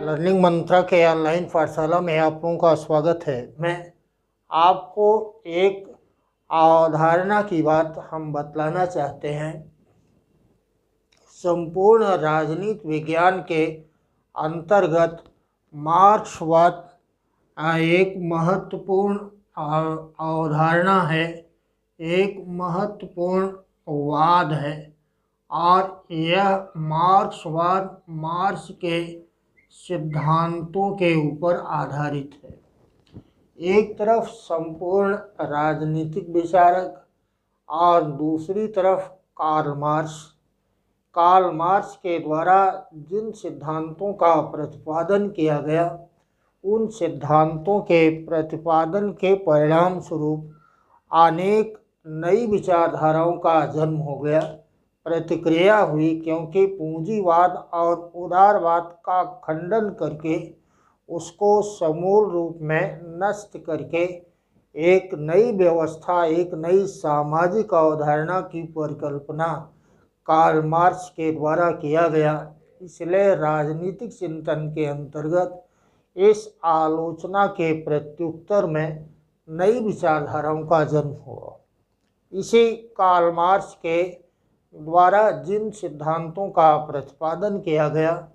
Learning मंत्रा के online पाठशाला में आप लोगों का स्वागत है। मैं आपको एक अवधारणा की बात हम बतलाना चाहते हैं। संपूर्ण राजनीति विज्ञान के अंतर्गत मार्क्सवाद एक महत्वपूर्ण अवधारणा है, एक महत्वपूर्ण वाद है और यह मार्क्सवाद मार्क्स के सिद्धांतों के ऊपर आधारित है। एक तरफ संपूर्ण राजनीतिक विचारक और दूसरी तरफ कार्ल मार्क्स के द्वारा जिन सिद्धांतों का प्रतिपादन किया गया, उन सिद्धांतों के प्रतिपादन के परिणाम स्वरूप अनेक नई विचारधाराओं का जन्म हो गया, प्रतिक्रिया हुई, क्योंकि पूंजीवाद और उदारवाद का खंडन करके उसको समूल रूप में नष्ट करके एक नई व्यवस्था, एक नई सामाजिक अवधारणा की परिकल्पना कार्ल मार्क्स के द्वारा किया गया। इसलिए राजनीतिक चिंतन के अंतर्गत इस आलोचना के प्रत्युत्तर में नई विचारधाराओं का जन्म हुआ। इसी कार्ल मार्क्स के द्वारा जिन सिद्धांतों का प्रतिपादन किया गया,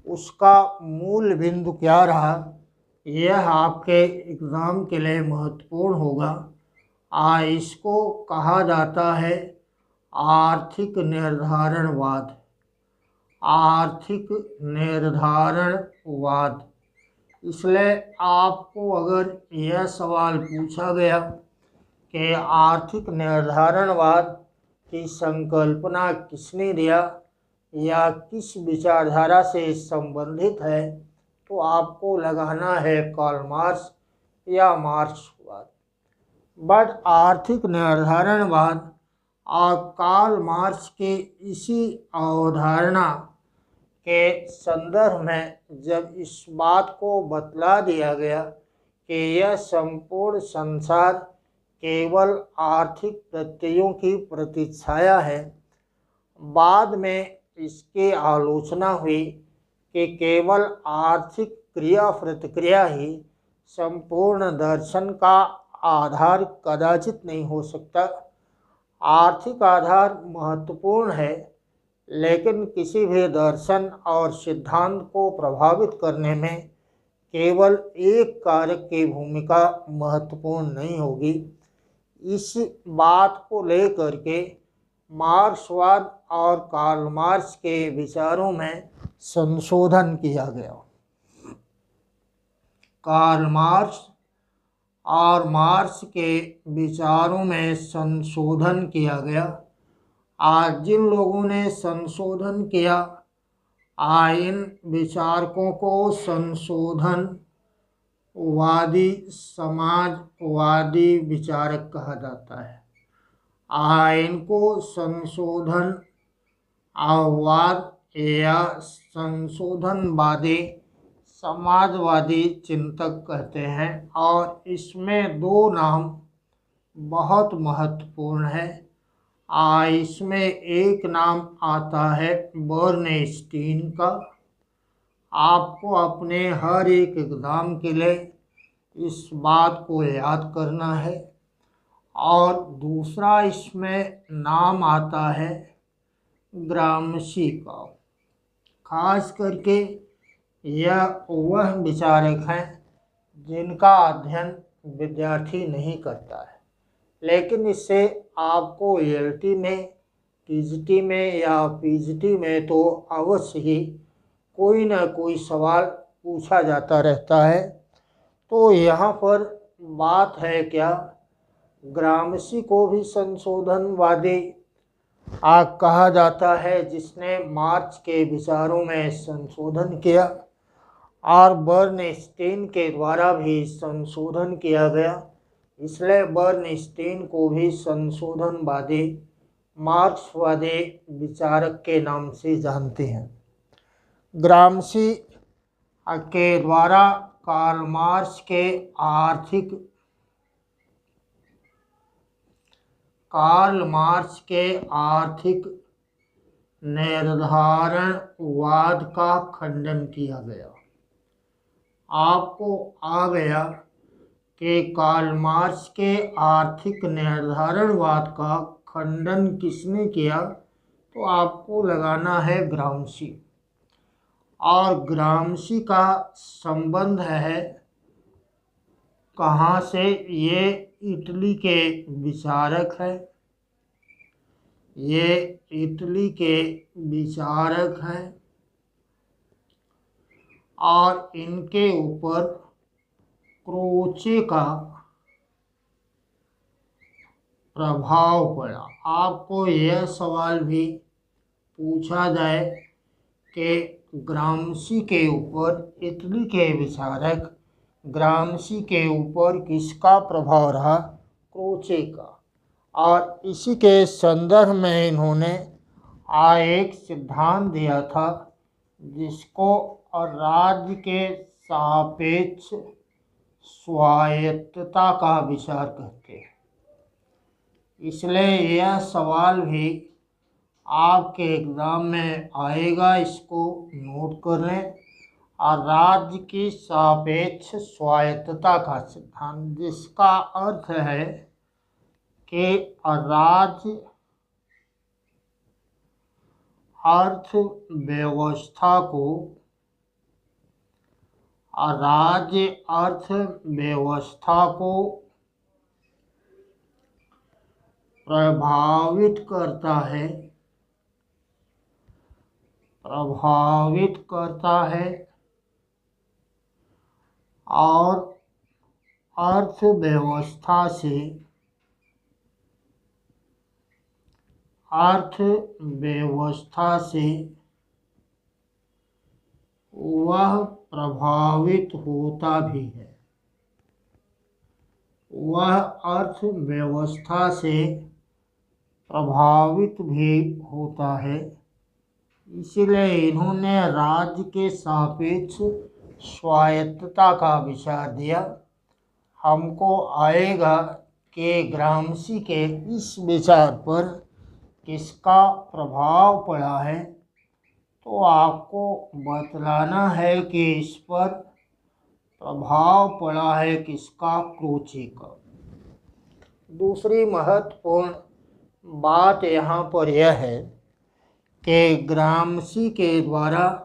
उसका मूल बिंदु क्या रहा, यह आपके एग्ज़ाम के लिए महत्वपूर्ण होगा। इसको कहा जाता है आर्थिक निर्धारणवाद। आर्थिक निर्धारणवाद। इसलिए आपको अगर यह सवाल पूछा गया कि आर्थिक निर्धारणवाद की संकल्पना किसने दिया या किस विचारधारा से संबंधित है, तो आपको लगाना है कार्ल मार्क्स या मार्क्सवाद। बट आर्थिक निर्धारणवाद और कार्ल मार्क्स के इसी अवधारणा के संदर्भ में जब इस बात को बतला दिया गया कि यह संपूर्ण संसार केवल आर्थिक प्रत्ययों की प्रतिच्छाया है, बाद में इसकी आलोचना हुई कि केवल आर्थिक क्रिया प्रतिक्रिया ही संपूर्ण दर्शन का आधार कदाचित नहीं हो सकता। आर्थिक आधार महत्वपूर्ण है, लेकिन किसी भी दर्शन और सिद्धांत को प्रभावित करने में केवल एक कारक की भूमिका महत्वपूर्ण नहीं होगी। इस बात को लेकर के मार्क्सवाद और कार्ल मार्क्स के विचारों में संशोधन किया गया। कार्ल मार्क्स और मार्क्स के विचारों में संशोधन किया गया। आज जिन लोगों ने संशोधन किया, इन विचारकों को संशोधनवादी, समाजवादी विचारक कहा जाता है। इनको संशोधनवाद या संशोधनवादी समाजवादी चिंतक कहते हैं। और इसमें दो नाम बहुत महत्वपूर्ण है। इसमें एक नाम आता है बर्नस्टीन का। आपको अपने हर एक एग्ज़ाम के लिए इस बात को याद करना है। और दूसरा इसमें नाम आता है ग्रामशी का। खास करके यह वह विचारक हैं जिनका अध्ययन विद्यार्थी नहीं करता है, लेकिन इससे आपको एलटी में, टीजीटी में या पीजीटी में तो अवश्य ही कोई ना कोई सवाल पूछा जाता रहता है। तो यहाँ पर बात है क्या, ग्रामशी को भी संशोधनवादी कहा जाता है, जिसने मार्क्स के विचारों में संशोधन किया, और बर्नस्टीन के द्वारा भी संशोधन किया गया। इसलिए बर्नस्टीन को भी संशोधनवादी, मार्क्सवादी विचारक के नाम से जानते हैं। ग्रामशी के द्वारा कार्ल मार्क्स के आर्थिक निर्धारणवाद का खंडन किया गया। आपको आ गया कि कार्ल मार्क्स के आर्थिक निर्धारणवाद का खंडन किसने किया, तो आपको लगाना है ग्रामशी। और ग्रामशी का संबंध है कहाँ से? ये इटली के विचारक है, ये इटली के विचारक हैं और इनके ऊपर क्रोचे का प्रभाव पड़ा। आपको यह सवाल भी पूछा जाए कि ग्रामशी के ऊपर, इटली के विचारक ग्रामशी के ऊपर किसका प्रभाव रहा? क्रोचे का। और इसी के संदर्भ में इन्होंने एक सिद्धांत दिया था जिसको राज्य के सापेक्ष स्वायत्तता का विचार कहते हैं। इसलिए यह सवाल भी आपके एग्जाम में आएगा, इसको नोट कर लें। और राज्य की सापेक्ष स्वायत्तता का सिद्धांत, जिसका अर्थ है कि राज्य अर्थव्यवस्था को प्रभावित करता है और अर्थव्यवस्था से वह प्रभावित होता भी है। वह अर्थव्यवस्था से प्रभावित भी होता है। इसलिए इन्होंने राज्य के सापेक्ष स्वायत्तता का विचार दिया। हमको आएगा कि ग्रामशी के इस विचार पर किसका प्रभाव पड़ा है, तो आपको बतलाना है कि इस पर प्रभाव पड़ा है किसका? क्रोचे का। दूसरी महत्वपूर्ण बात यहाँ पर यह है कि ग्रामशी के द्वारा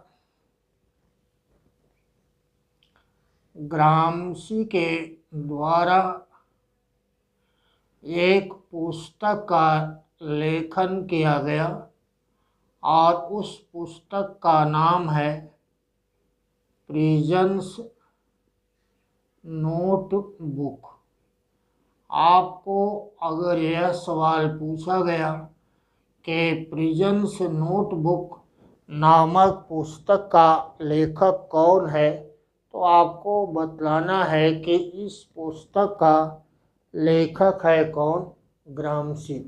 एक पुस्तक का लेखन किया गया और उस पुस्तक का नाम है प्रिजन्स नोटबुक। आपको अगर यह सवाल पूछा गया कि प्रिजन्स नोटबुक नामक पुस्तक का लेखक कौन है, तो आपको बतलाना है कि इस पुस्तक का लेखक है कौन? ग्रामशी।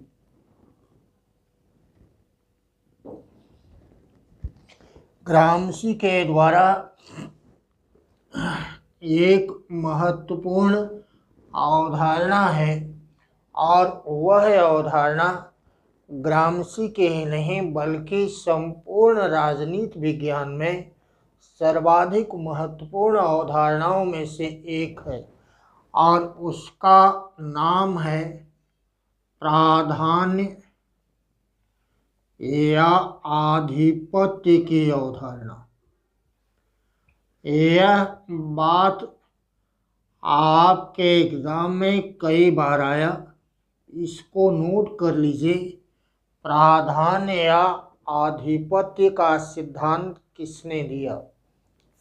ग्रामशी के द्वारा एक महत्वपूर्ण अवधारणा है और वह अवधारणा ग्रामशी के ही नहीं बल्कि संपूर्ण राजनीति विज्ञान में सर्वाधिक महत्वपूर्ण अवधारणाओं में से एक है और उसका नाम है प्राधान्य या आधिपत्य की अवधारणा। यह बात आपके एग्जाम में कई बार आया, इसको नोट कर लीजिए। प्राधान्य या आधिपत्य का सिद्धांत किसने दिया?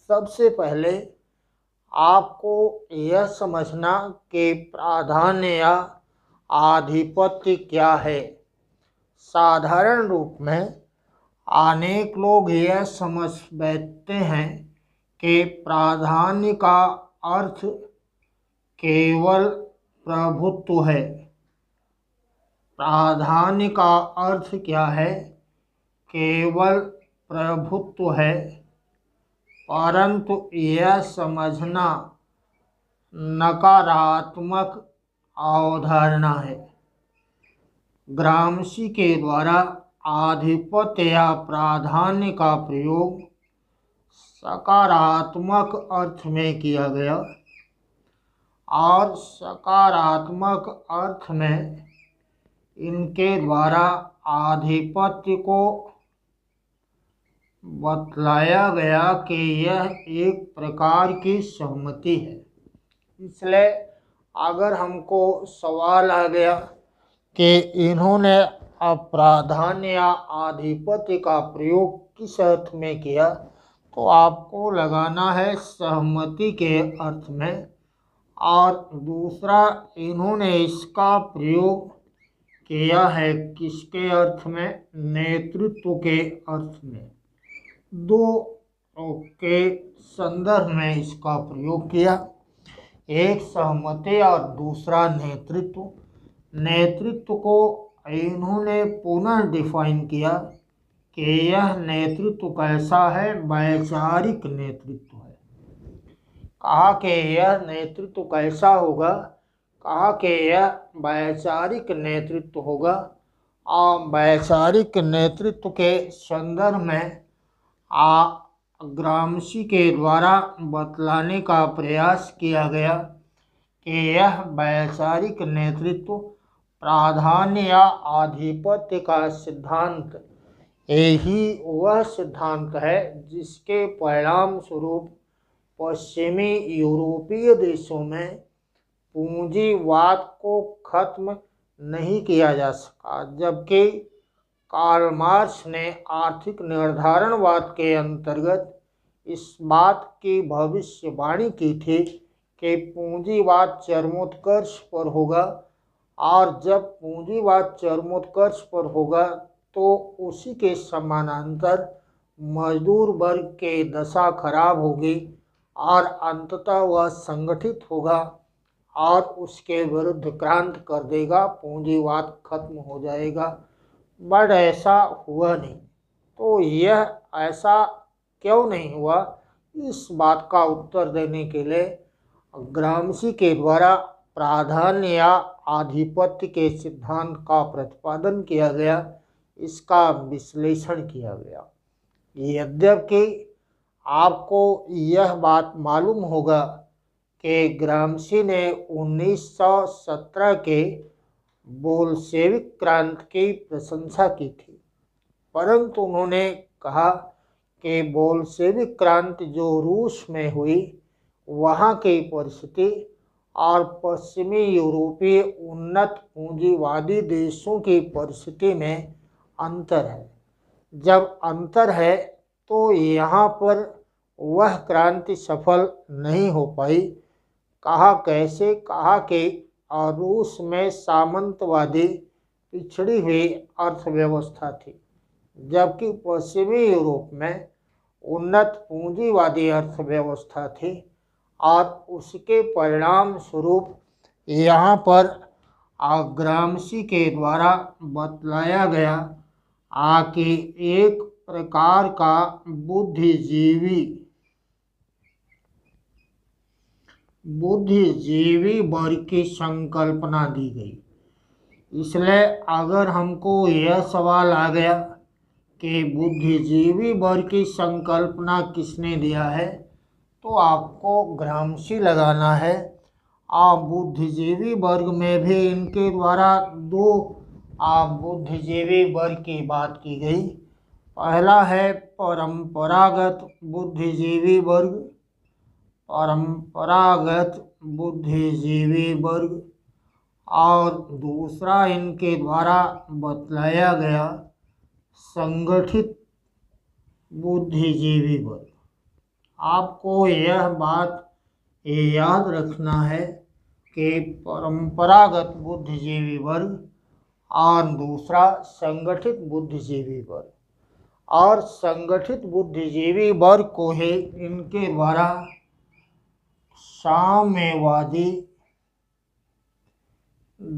सबसे पहले आपको यह समझना कि प्राधान्य या आधिपत्य क्या है। साधारण रूप में अनेक लोग यह समझ बैठते हैं कि प्राधान्य का अर्थ केवल प्रभुत्व है। प्राधान्य का अर्थ क्या है? केवल प्रभुत्व है, परंतु यह समझना नकारात्मक अवधारणा है। ग्रामशी के द्वारा आधिपत्य या प्राधान्य का प्रयोग सकारात्मक अर्थ में किया गया और सकारात्मक अर्थ में इनके द्वारा आधिपत्य को बतलाया गया कि यह एक प्रकार की सहमति है। इसलिए अगर हमको सवाल आ गया कि इन्होंने अप्राधान्य या आधिपत्य का प्रयोग किस अर्थ में किया, तो आपको लगाना है सहमति के अर्थ में, और दूसरा इन्होंने इसका प्रयोग किया है किसके अर्थ में, नेतृत्व के अर्थ में। दो के संदर्भ में इसका प्रयोग किया, एक सहमति और दूसरा नेतृत्व। नेतृत्व को इन्होंने पुनः डिफाइन किया कि यह नेतृत्व कैसा है, वैचारिक नेतृत्व है। कहा कि यह नेतृत्व कैसा होगा, कहा कि यह वैचारिक नेतृत्व होगा। और वैचारिक नेतृत्व के संदर्भ में ग्रामशी के द्वारा बतलाने का प्रयास किया गया कि यह वैचारिक नेतृत्व प्राधान्य या आधिपत्य का सिद्धांत यही वह सिद्धांत है जिसके परिणाम स्वरूप पश्चिमी यूरोपीय देशों में पूंजीवाद को खत्म नहीं किया जा सका, जबकि कार्ल मार्क्स ने आर्थिक निर्धारणवाद के अंतर्गत इस बात की भविष्यवाणी की थी कि पूंजीवाद चरमोत्कर्ष पर होगा, और जब पूंजीवाद चरमोत्कर्ष पर होगा तो उसी के समानांतर मजदूर वर्ग की दशा खराब होगी और अंततः वह संगठित होगा और उसके विरुद्ध क्रांति कर देगा, पूंजीवाद खत्म हो जाएगा। बट ऐसा हुआ नहीं। तो यह ऐसा क्यों नहीं हुआ, इस बात का उत्तर देने के लिए ग्रामशी के द्वारा प्राधान्य या आधिपत्य के सिद्धांत का प्रतिपादन किया गया, इसका विश्लेषण किया गया। यद्यपि आपको यह बात मालूम होगा कि ग्रामशी ने 1917 के बोल्शेविक क्रांति की प्रशंसा की थी, परंतु उन्होंने कहा कि बोल्शेविक क्रांति जो रूस में हुई वहाँ की परिस्थिति और पश्चिमी यूरोपीय उन्नत पूंजीवादी देशों की परिस्थिति में अंतर है। जब अंतर है तो यहाँ पर वह क्रांति सफल नहीं हो पाई। कहा कैसे, कहा कि रूस में सामंतवादी पिछड़ी हुई अर्थव्यवस्था थी, जबकि पश्चिमी यूरोप में उन्नत पूंजीवादी अर्थव्यवस्था थी, और उसके परिणाम स्वरूप यहाँ पर ग्रामशी के द्वारा बतलाया गया कि एक प्रकार का बुद्धिजीवी वर्ग की संकल्पना दी गई। इसलिए अगर हमको यह सवाल आ गया कि बुद्धिजीवी वर्ग की संकल्पना किसने दिया है, तो आपको ग्रामशी लगाना है। बुद्धिजीवी वर्ग में भी इनके द्वारा दो बुद्धिजीवी वर्ग की बात की गई। पहला है परंपरागत बुद्धिजीवी वर्ग, परंपरागत बुद्धिजीवी वर्ग, और दूसरा इनके द्वारा बतलाया गया संगठित बुद्धिजीवी वर्ग। आपको यह बात याद रखना है कि परंपरागत बुद्धिजीवी वर्ग और दूसरा संगठित बुद्धिजीवी वर्ग, और संगठित बुद्धिजीवी वर्ग को ही इनके द्वारा साम्यवादी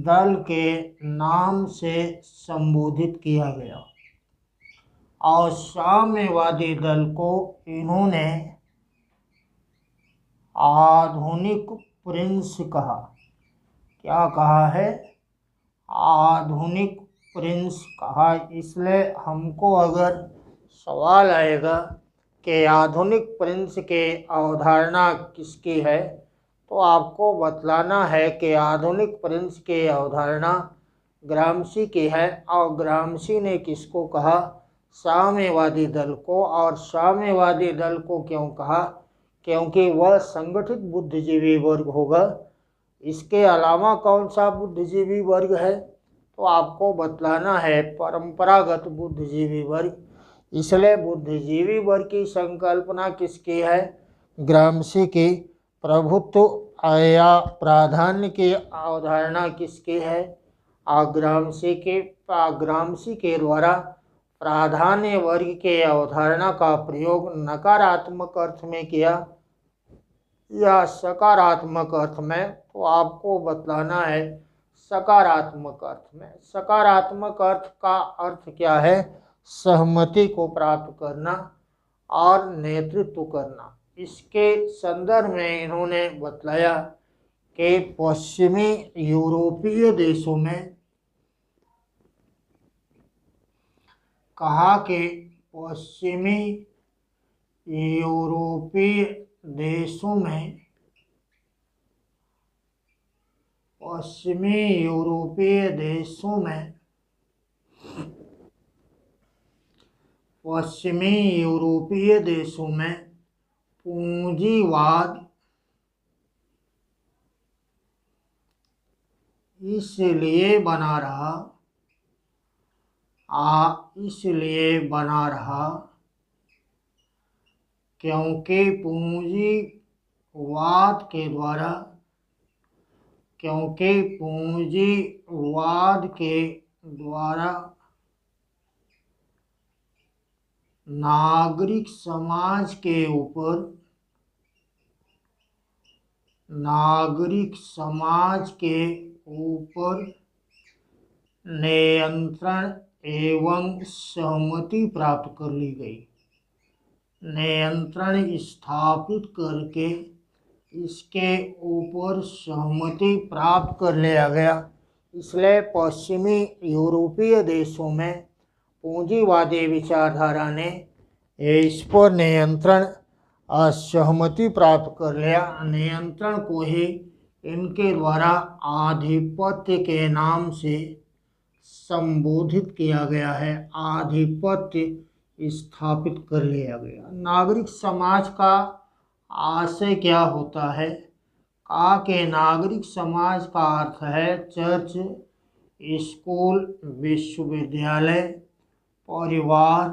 दल के नाम से संबोधित किया गया। और साम्यवादी दल को इन्होंने आधुनिक प्रिंस कहा। क्या कहा है? आधुनिक प्रिंस कहा। इसलिए हमको अगर सवाल आएगा कि आधुनिक प्रिंस के अवधारणा किसकी है, तो आपको बतलाना है कि आधुनिक प्रिंस की अवधारणा ग्रामशी की है। और ग्रामशी ने किसको कहा? साम्यवादी दल को। और साम्यवादी दल को क्यों कहा? क्योंकि वह संगठित बुद्धिजीवी वर्ग होगा। इसके अलावा कौन सा बुद्धिजीवी वर्ग है? तो आपको बतलाना है परंपरागत बुद्धिजीवी वर्ग। इसलिए बुद्धिजीवी वर्ग की संकल्पना किसकी है? ग्रामशी की। प्रभुत्व या प्राधान्य की अवधारणा किसकी है? ग्रामशी के द्वारा प्राधान्य वर्ग के अवधारणा का प्रयोग नकारात्मक अर्थ में किया या सकारात्मक अर्थ में? तो आपको बतलाना है सकारात्मक अर्थ में। सकारात्मक अर्थ का अर्थ क्या है? सहमति को प्राप्त करना और नेतृत्व करना। इसके संदर्भ में इन्होंने बतलाया कि पश्चिमी यूरोपीय देशों में कहा कि पश्चिमी यूरोपीय देशों में पूंजीवाद इसलिए बना रहा क्योंकि पूंजीवाद के द्वारा नागरिक समाज के ऊपर नियंत्रण एवं सहमति प्राप्त कर ली गई। नियंत्रण स्थापित करके इसके ऊपर सहमति प्राप्त कर लिया गया। इसलिए पश्चिमी यूरोपीय देशों में पूंजीवादी विचारधारा ने इस पर नियंत्रण असहमति प्राप्त कर लिया। नियंत्रण को ही इनके द्वारा आधिपत्य के नाम से संबोधित किया गया है। आधिपत्य स्थापित कर लिया गया। नागरिक समाज का आशय क्या होता है? कहा कि नागरिक समाज का अर्थ है चर्च, स्कूल, विश्वविद्यालय, परिवार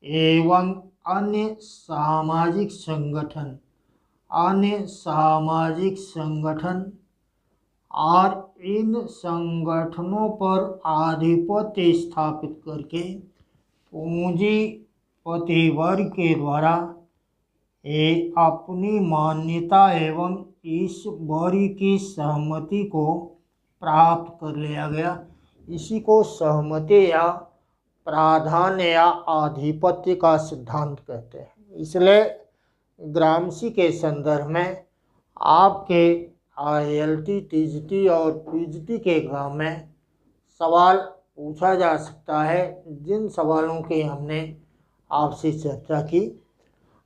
एवं अन्य सामाजिक संगठन और इन संगठनों पर आधिपत्य स्थापित करके पूंजीपति वर्ग के द्वारा अपनी मान्यता एवं इस वर्ग की सहमति को प्राप्त कर लिया गया। इसी को सहमति या प्राधान्य या आधिपत्य का सिद्धांत कहते हैं। इसलिए ग्रामशी के संदर्भ में आपके ILT, TGT और PGT के एग्जाम में सवाल पूछा जा सकता है। जिन सवालों की हमने आपसे चर्चा की,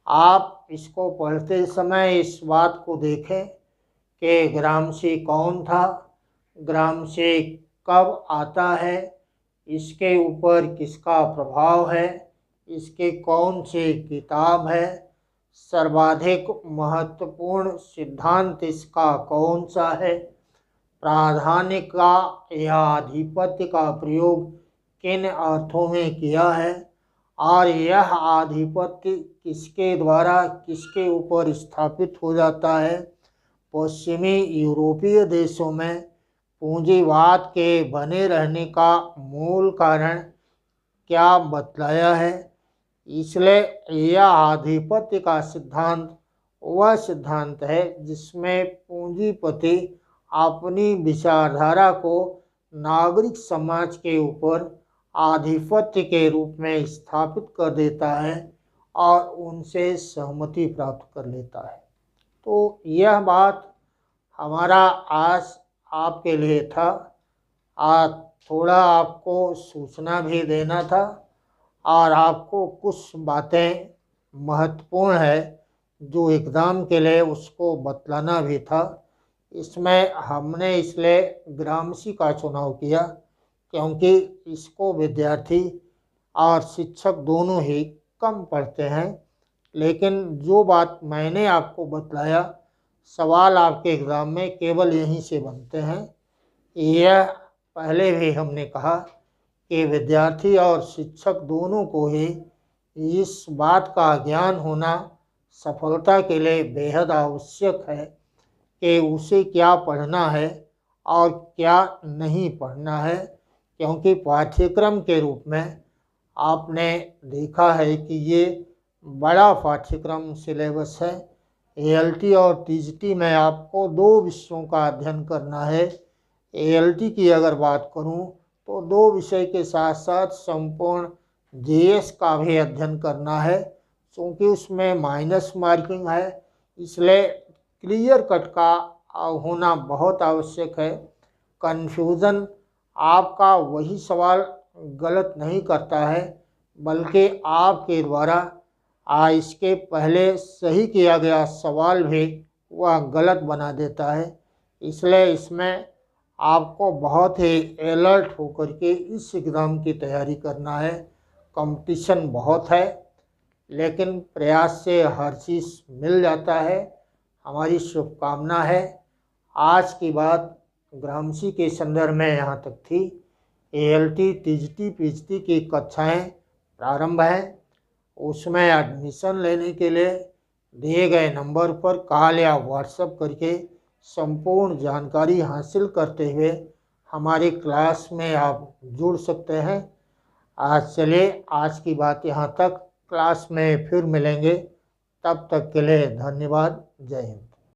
आप इसको पढ़ते समय इस बात को देखें कि ग्रामशी कौन था, ग्रामशी कब आता है, इसके ऊपर किसका प्रभाव है, इसके कौन सी किताब है, सर्वाधिक महत्वपूर्ण सिद्धांत इसका कौन सा है, प्राधान्य का या आधिपत्य का प्रयोग किन अर्थों में किया है और यह आधिपत्य किसके द्वारा किसके ऊपर स्थापित हो जाता है। पश्चिमी यूरोपीय देशों में पूंजीवाद के बने रहने का मूल कारण क्या बतलाया है। इसलिए यह आधिपत्य का सिद्धांत वह सिद्धांत है जिसमें पूंजीपति अपनी विचारधारा को नागरिक समाज के ऊपर आधिपत्य के रूप में स्थापित कर देता है और उनसे सहमति प्राप्त कर लेता है। तो यह बात हमारा आज आपके लिए था। आज थोड़ा आपको सूचना भी देना था और आपको कुछ बातें महत्वपूर्ण है, जो एग्ज़ाम के लिए उसको बतलाना भी था। इसमें हमने इसलिए ग्रामसी का चुनाव किया क्योंकि इसको विद्यार्थी और शिक्षक दोनों ही कम पढ़ते हैं। लेकिन जो बात मैंने आपको बतलाया, सवाल आपके एग्ज़ाम में केवल यहीं से बनते हैं। यह पहले भी हमने कहा कि विद्यार्थी और शिक्षक दोनों को ही इस बात का ज्ञान होना सफलता के लिए बेहद आवश्यक है कि उसे क्या पढ़ना है और क्या नहीं पढ़ना है। क्योंकि पाठ्यक्रम के रूप में आपने देखा है कि ये बड़ा पाठ्यक्रम सिलेबस है। एएलटी और टीजीटी में आपको 2 विषयों का अध्ययन करना है। एएलटी की अगर बात करूं तो 2 विषय के साथ साथ संपूर्ण जीएस का भी अध्ययन करना है। क्योंकि उसमें माइनस मार्किंग है, इसलिए क्लियर कट का होना बहुत आवश्यक है। कन्फ्यूज़न आपका वही सवाल गलत नहीं करता है, बल्कि आपके द्वारा इसके पहले सही किया गया सवाल भी वह गलत बना देता है। इसलिए इसमें आपको बहुत ही अलर्ट होकर के इस एग्ज़ाम की तैयारी करना है। कंपटीशन बहुत है, लेकिन प्रयास से हर चीज़ मिल जाता है। हमारी शुभकामना है। आज की बात ग्रामसी के संदर्भ में यहाँ तक थी। एएलटी, टीजीटी, पीजीटी की कक्षाएं प्रारंभ हैं। उसमें एडमिशन लेने के लिए दिए गए नंबर पर कॉल या व्हाट्सएप करके संपूर्ण जानकारी हासिल करते हुए हमारी क्लास में आप जुड़ सकते हैं। आज चलिए, आज की बात यहाँ तक। क्लास में फिर मिलेंगे। तब तक के लिए धन्यवाद। जय हिंद।